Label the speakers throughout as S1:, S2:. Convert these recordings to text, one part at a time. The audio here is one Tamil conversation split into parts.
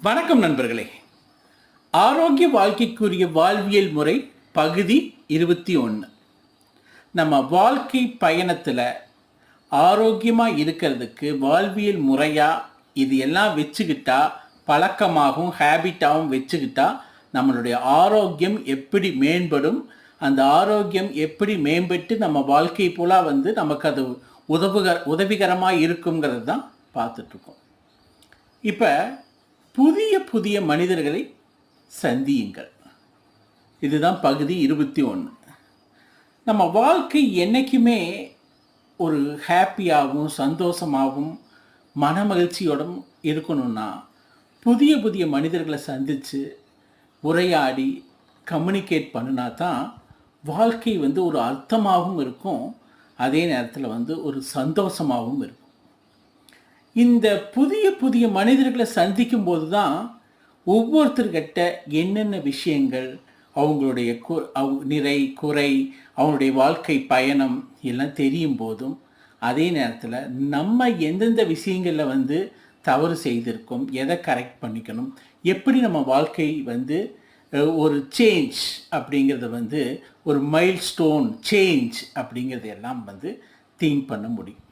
S1: வணக்கம் நண்பர்களே. ஆரோக்கிய வாழ்க்கைக்குரிய வாழ்வியல் முறை பகுதி 21. நம்ம வாழ்க்கை பயணத்தில் ஆரோக்கியமாக இருக்கிறதுக்கு வாழ்வியல் முறையாக இது எல்லாம் வச்சுக்கிட்டா, பழக்கமாகவும் ஹேபிட்டாகவும் வச்சுக்கிட்டா நம்மளுடைய ஆரோக்கியம் எப்படி மேம்படும், அந்த ஆரோக்கியம் எப்படி மேம்பட்டு நம்ம வாழ்க்கை போல நமக்கு அது உதவிகரமாக இருக்குங்கிறது தான் பார்த்துட்ருக்கோம். இப்போ புதிய புதிய மனிதர்களை சந்தியுங்கள். இதுதான் பகுதி 21. நம்ம வாழ்க்கை என்றைக்குமே ஒரு ஹாப்பியாகவும் சந்தோஷமாகவும் மனமகிழ்ச்சியோடும் இருக்கணும்னா புதிய புதிய மனிதர்களை சந்தித்து உரையாடி கம்யூனிகேட் பண்ணினா தான் வாழ்க்கை ஒரு அர்த்தமாகவும் இருக்கும், அதே நேரத்தில் ஒரு சந்தோஷமாகவும் இருக்கும். இந்த புதிய புதிய மனிதர்களை சந்திக்கும் போது தான் ஒவ்வொருத்தர்கிட்ட என்னென்ன விஷயங்கள், அவங்களுடைய நிறை குறை, அவங்களுடைய வாழ்க்கை பயணம் எல்லாம் தெரியும் போதும், அதே நேரத்தில் நம்ம எந்தெந்த விஷயங்களில் தவறு செய்திருக்கோம், எதை கரெக்ட் பண்ணிக்கணும், எப்படி நம்ம வாழ்க்கை ஒரு சேஞ்ச் அப்படிங்கிறத ஒரு மைல் ஸ்டோன் சேஞ்ச் அப்படிங்கிறது எல்லாம் திங்க் பண்ண முடியும்.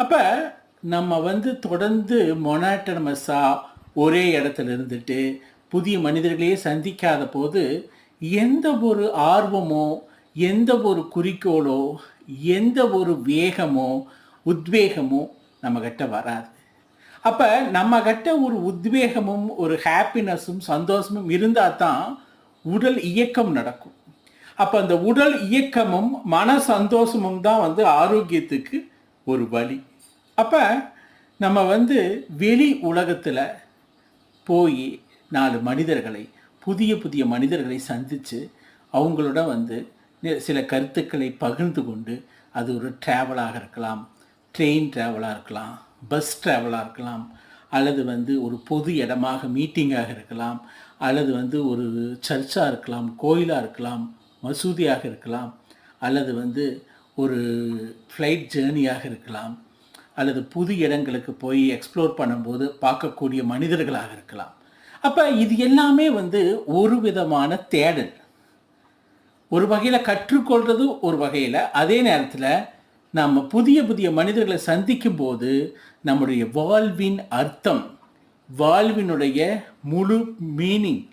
S1: அப்போ நம்ம தொடர்ந்து மொனாட்டனமஸாக ஒரே இடத்துல இருந்துட்டு புதிய மனிதர்களையே சந்திக்காத போது எந்த ஒரு ஆர்வமோ, எந்த ஒரு குறிக்கோளோ, எந்த ஒரு வேகமோ உத்வேகமோ நம்மக்கிட்ட வராது. அப்போ நம்மக்கிட்ட ஒரு உத்வேகமும் ஒரு ஹாப்பினஸும் சந்தோஷமும் இருந்தால் தான் உடல் இயக்கம் நடக்கும். அப்போ அந்த உடல் இயக்கமும் மன சந்தோஷமும் தான் ஆரோக்கியத்துக்கு ஒரு வழி. அப்போ நம்ம வெளி உலகத்தில் போய் 4 மனிதர்களை, புதிய புதிய மனிதர்களை சந்தித்து அவங்களோட சில கருத்துக்களை பகிர்ந்து கொண்டு, அது ஒரு ட்ராவலாக இருக்கலாம், ட்ரெயின் ட்ராவலாக இருக்கலாம், பஸ் ட்ராவலாக இருக்கலாம், அல்லது ஒரு பொது இடமாக மீட்டிங்காக இருக்கலாம், அல்லது ஒரு சர்ச்சாக இருக்கலாம், கோயிலாக இருக்கலாம், மசூதியாக இருக்கலாம், அல்லது ஒரு ஃப்ளைட் ஜேர்னியாக இருக்கலாம், அல்லது புது இடங்களுக்கு போய் எக்ஸ்ப்ளோர் பண்ணும்போது பார்க்கக்கூடிய மனிதர்களாக இருக்கலாம். அப்போ இது எல்லாமே ஒரு விதமான தேடல், ஒரு வகையில் கற்றுக்கொள்வது, ஒரு வகையில் அதே நேரத்தில் நம்ம புதிய புதிய மனிதர்களை சந்திக்கும் போது நம்முடைய வாழ்வின் அர்த்தம், வாழ்வினுடைய முழு மீனிங்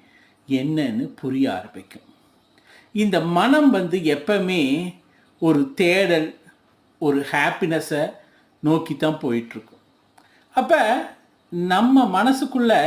S1: என்னன்னு புரிய ஆரம்பிக்கும். இந்த மனம் எப்பவுமே ஒரு தேடல், ஒரு ஹாப்பினஸை நோக்கி தான் போயிட்டுருக்கும். அப்போ நம்ம மனசுக்குள்ளே